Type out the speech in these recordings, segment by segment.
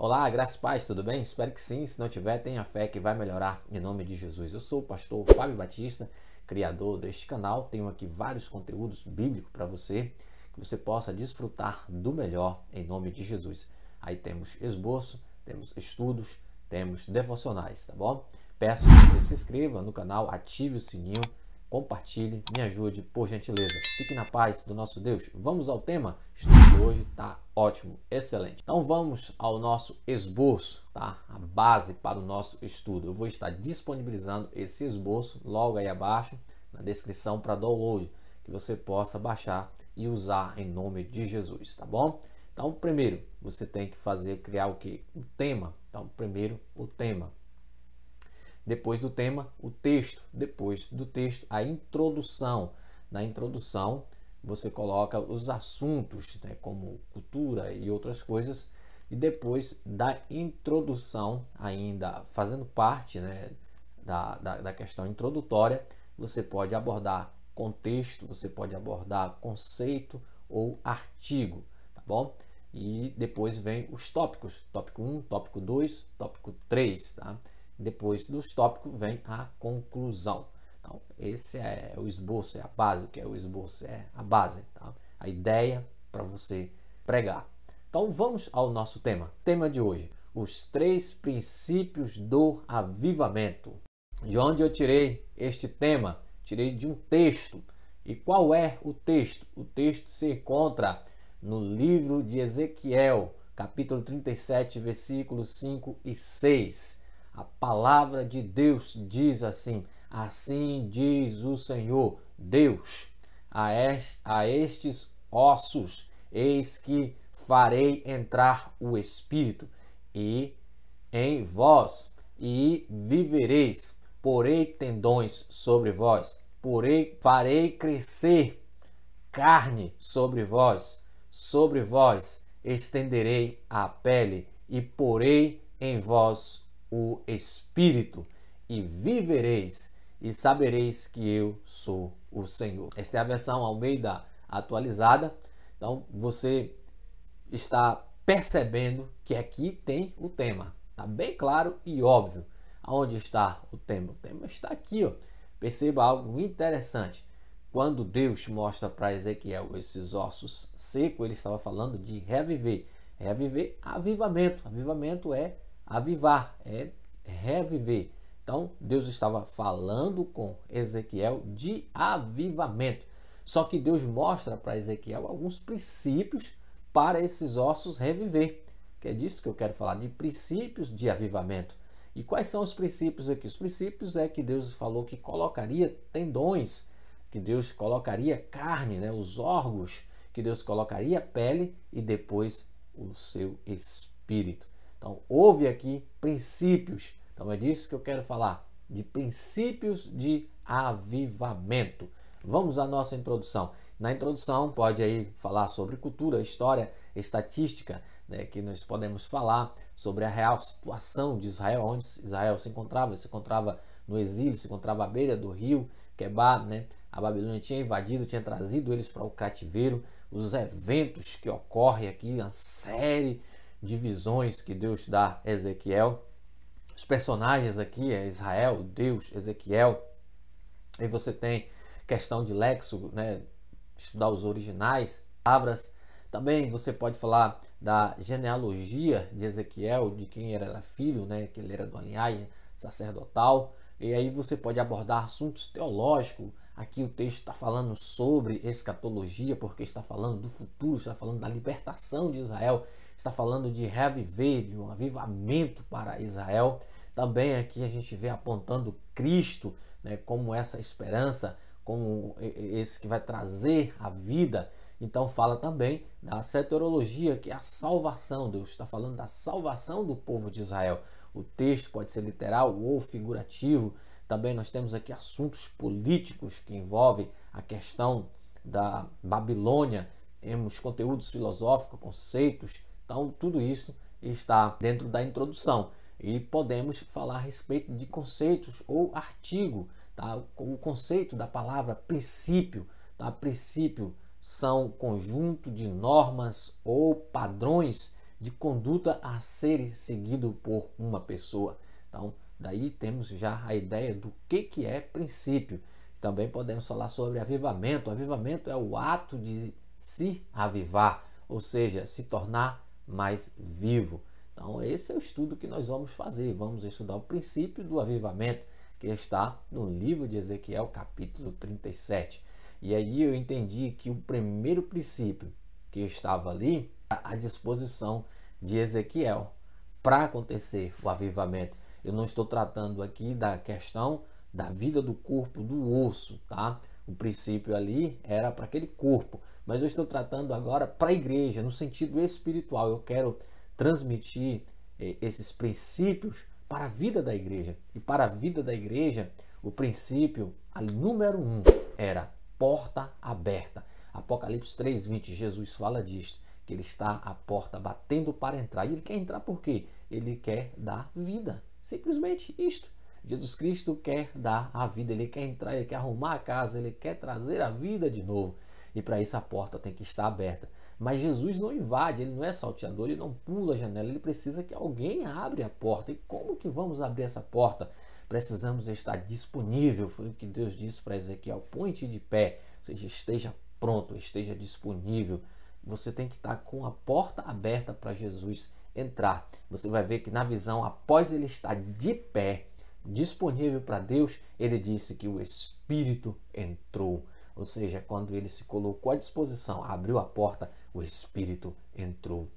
Olá, graças e paz, tudo bem? Espero que sim. Se não tiver, tenha fé que vai melhorar em nome de Jesus. Eu sou o pastor Fábio Batista, criador deste canal. Tenho aqui vários conteúdos bíblicos para você, que você possa desfrutar do melhor em nome de Jesus. Aí temos esboço, temos estudos, temos devocionais, tá bom? Peço que você se inscreva no canal, ative o sininho, compartilhe, me ajude, por gentileza. Fique na paz do nosso Deus. Vamos ao tema? O estudo de hoje está ótimo, excelente. Então vamos ao nosso esboço, tá? A base para o nosso estudo. Eu vou estar disponibilizando esse esboço logo aí abaixo na descrição para download, que você possa baixar e usar em nome de Jesus, tá bom? Então, primeiro, você tem que criar o que? Um tema. Então, primeiro, o tema. Depois do tema, o texto. Depois do texto, a introdução. Na introdução, você coloca os assuntos, né, como cultura e outras coisas. E depois da introdução, ainda fazendo parte, né, da questão introdutória, você pode abordar contexto, você pode abordar conceito ou artigo, tá bom? E depois vem os tópicos, tópico 1, tópico 2, tópico 3, tá? Depois dos tópicos vem a conclusão. Então, esse é o esboço, é a base. O que é o esboço? É a base, tá? A ideia para você pregar. Então, vamos ao nosso tema. Tema de hoje: os 3 princípios do avivamento. De onde eu tirei este tema? Tirei de um texto. E qual é o texto? O texto se encontra no livro de Ezequiel, capítulo 37, versículos 5 e 6. A palavra de Deus diz assim: assim diz o Senhor Deus, a estes ossos, eis que farei entrar o Espírito e em vós, e vivereis, porei tendões sobre vós, farei crescer carne sobre vós estenderei a pele, e porei em vós o Espírito, e vivereis, e sabereis que eu sou o Senhor. Esta é a versão Almeida atualizada. Então você está percebendo que aqui tem o tema. Está bem claro e óbvio. Aonde está o tema? O tema está aqui, ó. Perceba algo interessante. Quando Deus mostra para Ezequiel esses ossos secos, ele estava falando de reviver. Reviver, avivamento. Avivamento é avivar, é reviver. Então, Deus estava falando com Ezequiel de avivamento. Só que Deus mostra para Ezequiel alguns princípios para esses ossos reviver. Que é disso que eu quero falar, de princípios de avivamento. E quais são os princípios aqui? Os princípios é que Deus falou que colocaria tendões, que Deus colocaria carne, né, os órgãos, que Deus colocaria pele e depois o seu espírito. Então, houve aqui princípios. Então, é disso que eu quero falar, de princípios de avivamento. Vamos à nossa introdução. Na introdução, pode aí falar sobre cultura, história, estatística, né, que nós podemos falar sobre a real situação de Israel, onde Israel se encontrava no exílio, se encontrava à beira do rio Quebar, né? A Babilônia tinha invadido, tinha trazido eles para o cativeiro, os eventos que ocorrem aqui, uma série de visões que Deus dá a Ezequiel. Os personagens aqui é Israel, Deus, Ezequiel. Aí você tem questão de léxico, né? Estudar os originais, palavras. Também você pode falar da genealogia de Ezequiel, de quem era filho, né? Que ele era de uma linhagem sacerdotal. E aí você pode abordar assuntos teológicos. Aqui o texto está falando sobre escatologia, porque está falando do futuro, está falando da libertação de Israel, está falando de reviver, de um avivamento para Israel. Também aqui a gente vê apontando Cristo, né, como essa esperança, como esse que vai trazer a vida. Então fala também da soteriologia, que é a salvação. Deus está falando da salvação do povo de Israel. O texto pode ser literal ou figurativo. Também nós temos aqui assuntos políticos que envolvem a questão da Babilônia. Temos conteúdos filosóficos, conceitos. Então tudo isso está dentro da introdução. E podemos falar a respeito de conceitos ou artigo. Tá? O conceito da palavra princípio. Tá? Princípio são conjunto de normas ou padrões de conduta a ser seguido por uma pessoa. Então, daí temos já a ideia do que é princípio. Também podemos falar sobre avivamento. Avivamento é o ato de se avivar, ou seja, se tornar mais vivo. Então, esse é o estudo que nós vamos fazer. Vamos estudar o princípio do avivamento, que está no livro de Ezequiel, capítulo 37. E aí eu entendi que o primeiro princípio que estava ali, à disposição de Ezequiel, para acontecer o avivamento. Eu não estou tratando aqui da questão da vida do corpo, do osso, tá? O princípio ali era para aquele corpo, mas eu estou tratando agora para a igreja, no sentido espiritual. Eu quero transmitir esses princípios para a vida da igreja. E para a vida da igreja, o princípio número 1 era porta aberta. Apocalipse 3:20, Jesus fala disto, que ele está à porta batendo para entrar. E ele quer entrar por quê? Ele quer dar vida. Simplesmente isto. Jesus Cristo quer dar a vida, ele quer entrar, ele quer arrumar a casa, ele quer trazer a vida de novo. E para isso a porta tem que estar aberta. Mas Jesus não invade, ele não é salteador, ele não pula a janela, ele precisa que alguém abra a porta. E como que vamos abrir essa porta? Precisamos estar disponível, foi o que Deus disse para Ezequiel: põe-te de pé, ou seja, esteja pronto, esteja disponível. Você tem que estar com a porta aberta para Jesus entrar. Você vai ver que na visão, após ele estar de pé, disponível para Deus, ele disse que o Espírito entrou. Ou seja, quando ele se colocou à disposição, abriu a porta, o Espírito entrou.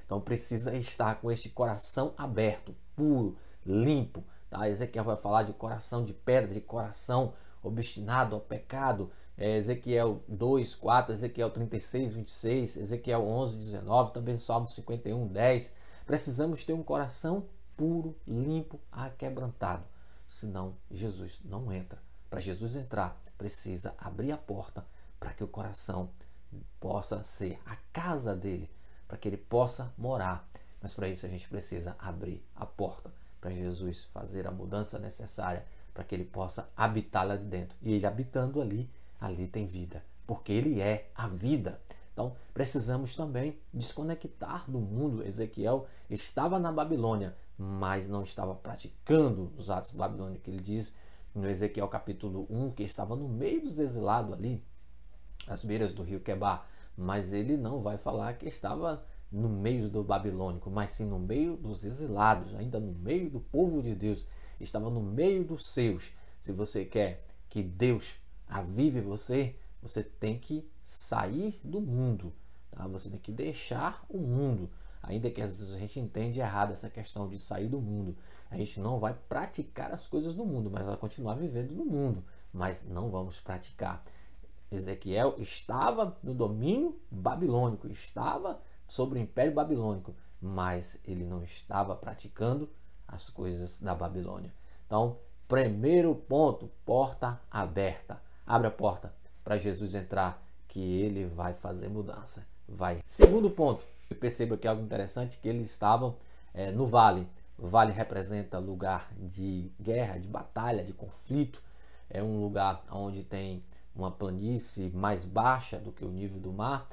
Então precisa estar com este coração aberto, puro, limpo. Tá? Ezequiel vai falar de coração de pedra, de coração obstinado ao pecado. Ezequiel 2:4, Ezequiel 36:26, Ezequiel 11:19, também Salmo 51:10. Precisamos ter um coração puro, limpo, aquebrantado. Senão Jesus não entra. Para Jesus entrar, precisa abrir a porta para que o coração possa ser a casa dele, para que ele possa morar. Mas para isso a gente precisa abrir a porta para Jesus fazer a mudança necessária para que ele possa habitar lá de dentro. E ele habitando ali tem vida, porque ele é a vida. Então precisamos também desconectar do mundo. Ezequiel estava na Babilônia, mas não estava praticando os atos da Babilônia, que ele diz no Ezequiel capítulo 1, que estava no meio dos exilados ali, às beiras do rio Quebar. Mas ele não vai falar que estava no meio do babilônico, mas sim no meio dos exilados, ainda no meio do povo de Deus. Estava no meio dos seus. Se você quer que Deus avive você, você tem que sair do mundo, tá? Você tem que deixar o mundo. Ainda que às vezes a gente entende errado essa questão de sair do mundo. A gente não vai praticar as coisas do mundo, mas vai continuar vivendo no mundo, mas não vamos praticar. Ezequiel estava no domínio babilônico, estava sobre o Império Babilônico, mas ele não estava praticando as coisas da Babilônia. Então, primeiro ponto, porta aberta. Abre a porta para Jesus entrar, que ele vai fazer mudança. Vai. Segundo ponto, eu percebo aqui algo interessante, que eles estavam no vale. O vale representa lugar de guerra, de batalha, de conflito. É um lugar onde tem uma planície mais baixa do que o nível do mar,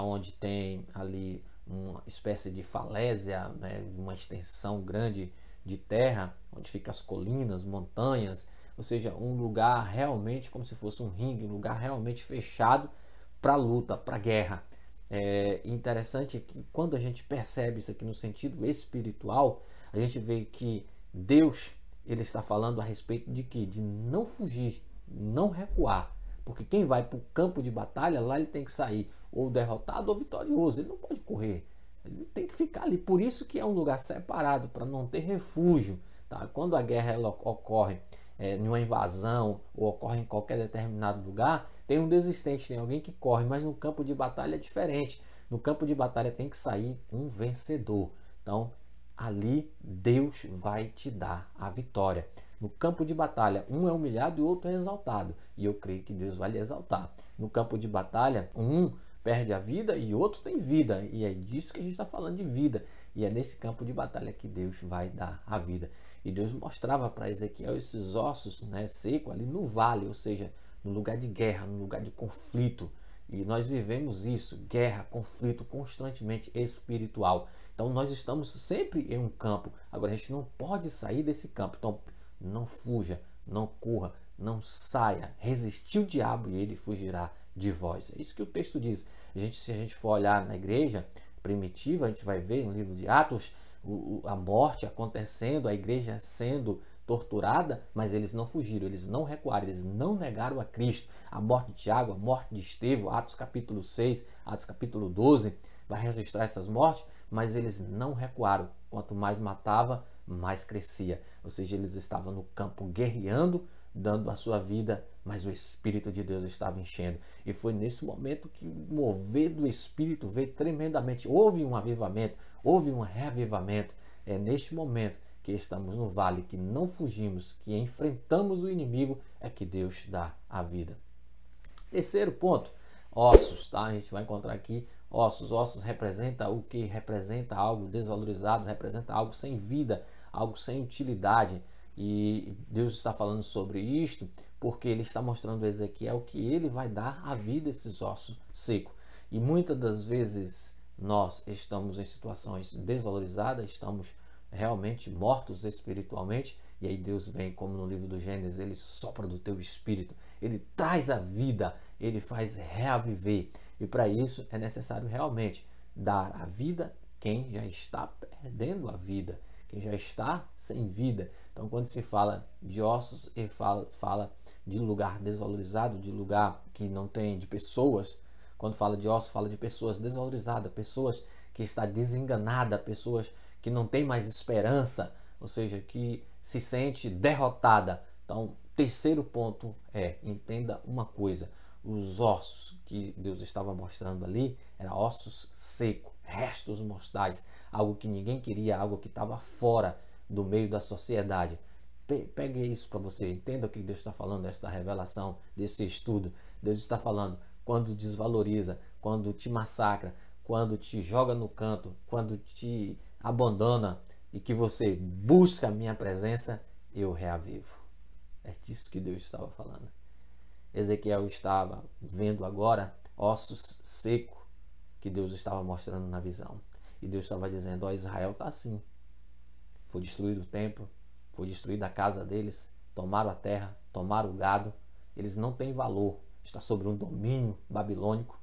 onde tem ali uma espécie de falésia, né, uma extensão grande de terra, onde ficam as colinas, montanhas, ou seja, um lugar realmente como se fosse um ringue, um lugar realmente fechado para luta, para guerra. Interessante que quando a gente percebe isso aqui no sentido espiritual, a gente vê que Deus, ele está falando a respeito de quê? De não fugir, não recuar. Porque quem vai para o campo de batalha, lá ele tem que sair ou derrotado ou vitorioso. Ele não pode correr, ele tem que ficar ali. Por isso que é um lugar separado, para não ter refúgio. Tá? Quando a guerra ela ocorre em uma invasão ou ocorre em qualquer determinado lugar, tem um desistente, tem alguém que corre. Mas no campo de batalha é diferente. No campo de batalha tem que sair um vencedor. Então ali Deus vai te dar a vitória. No campo de batalha, um é humilhado e o outro é exaltado. E eu creio que Deus vai lhe exaltar. No campo de batalha, um perde a vida e outro tem vida. E é disso que a gente está falando, de vida. E é nesse campo de batalha que Deus vai dar a vida. E Deus mostrava para Ezequiel esses ossos, né, secos ali no vale, ou seja, no lugar de guerra, no lugar de conflito. E nós vivemos isso, guerra, conflito constantemente espiritual. Então nós estamos sempre em um campo. Agora a gente não pode sair desse campo. Então não fuja, não corra, não saia. Resistir o diabo e ele fugirá de vós. É isso que o texto diz. Se a gente for olhar na igreja primitiva, a gente vai ver no livro de Atos a morte acontecendo, a igreja sendo torturada, mas eles não fugiram, eles não recuaram, eles não negaram a Cristo. A morte de Tiago, a morte de Estevão, Atos capítulo 6, Atos capítulo 12, vai registrar essas mortes, mas eles não recuaram. Quanto mais matava, mais crescia. Ou seja, eles estavam no campo guerreando, dando a sua vida, mas o Espírito de Deus estava enchendo. E foi nesse momento que o mover do Espírito veio tremendamente. Houve um avivamento, houve um reavivamento. É neste momento que estamos no vale, que não fugimos, que enfrentamos o inimigo, é que Deus dá a vida. Terceiro ponto, ossos, tá? A gente vai encontrar aqui ossos. Ossos representa o que? Representa algo desvalorizado, representa algo sem vida, algo sem utilidade. E Deus está falando sobre isto porque ele está mostrando a Ezequiel que ele vai dar a vida a esses ossos secos. E muitas das vezes nós estamos em situações desvalorizadas, estamos realmente mortos espiritualmente, e aí Deus vem, como no livro do Gênesis, ele sopra do teu espírito, ele traz a vida, ele faz reaviver, e para isso é necessário realmente dar a vida quem já está perdendo a vida, quem já está sem vida. Então quando se fala de ossos, ele fala de lugar desvalorizado, de lugar que não tem, de pessoas. Quando fala de ossos, fala de pessoas desvalorizadas, pessoas que está desenganada, pessoas que não tem mais esperança, ou seja, que se sente derrotada. Então, terceiro ponto entenda uma coisa, os ossos que Deus estava mostrando ali eram ossos secos, restos mortais, algo que ninguém queria, algo que estava fora do meio da sociedade. Pegue isso para você, entenda o que Deus está falando, esta revelação, desse estudo. Deus está falando, quando desvaloriza, quando te massacra, quando te joga no canto, quando te abandona e que você busca a minha presença, eu reavivo. É disso que Deus estava falando. Ezequiel estava vendo agora ossos secos que Deus estava mostrando na visão. E Deus estava dizendo, ó, Israel está assim. Foi destruído o templo, foi destruída a casa deles, tomaram a terra, tomaram o gado. Eles não têm valor, está sobre um domínio babilônico.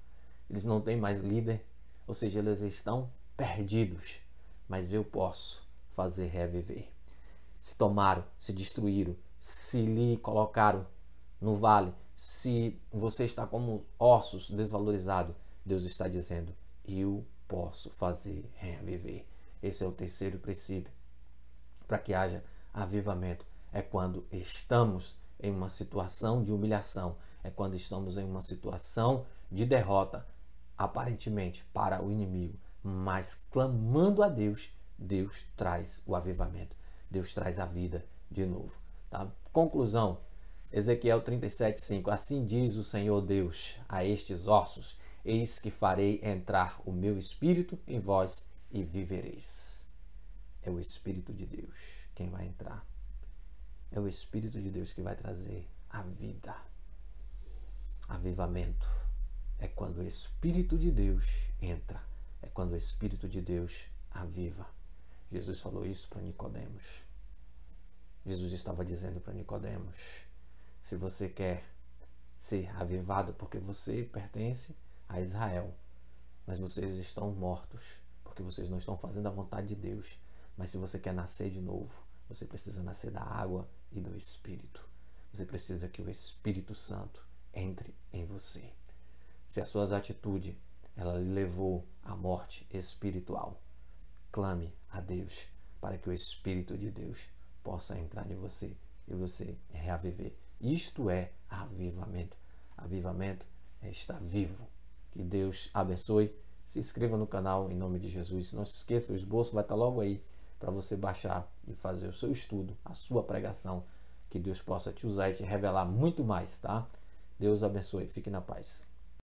Eles não têm mais líder, ou seja, eles estão perdidos. Mas eu posso fazer reviver. Se tomaram, se destruíram, se lhe colocaram no vale, se você está como ossos desvalorizados, Deus está dizendo, eu posso fazer reviver. Esse é o terceiro princípio. Para que haja avivamento, é quando estamos em uma situação de humilhação, é quando estamos em uma situação de derrota, aparentemente para o inimigo, mas clamando a Deus, Deus traz o avivamento, Deus traz a vida de novo. Tá? Conclusão, Ezequiel 37:5, assim diz o Senhor Deus a estes ossos, eis que farei entrar o meu espírito em vós e vivereis. É o Espírito de Deus quem vai entrar, é o Espírito de Deus que vai trazer a vida. Avivamento é quando o Espírito de Deus entra, é quando o Espírito de Deus aviva. Jesus falou isso para Nicodemos. Jesus estava dizendo para Nicodemos, se você quer ser avivado, porque você pertence a Israel, mas vocês estão mortos, porque vocês não estão fazendo a vontade de Deus. Mas se você quer nascer de novo, você precisa nascer da água e do Espírito. Você precisa que o Espírito Santo entre em você. Se as suas atitudes ela lhe levou à morte espiritual, clame a Deus para que o Espírito de Deus possa entrar em você e você reaviver. Isto é avivamento. Avivamento é estar vivo. Que Deus abençoe. Se inscreva no canal em nome de Jesus. Não se esqueça, o esboço vai estar logo aí para você baixar e fazer o seu estudo, a sua pregação. Que Deus possa te usar e te revelar muito mais, tá? Deus abençoe. Fique na paz.